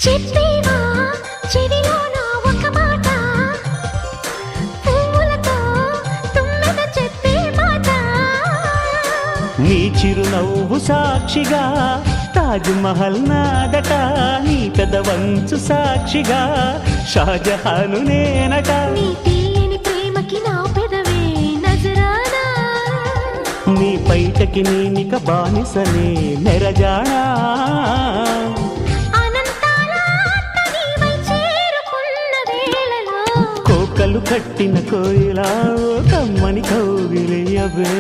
చెప్పేవా చెవిలోన ఒక మాట, పువ్వులతో తుమ్మెద చెప్పే మాట. నీ చిరునవ్వు సాక్షిగా తాజ్ మహల్ నాదట, నీ పెదవంచు సాక్షిగా షాజహాను నేనట. నీ తీయని ప్రేమకి నా పెదవే నజరానా, నీ బయటకి నేనిక బానిసనే నెరజానా. కోకలు కట్టిన కోయిలా కమ్మని కౌగిలియవే.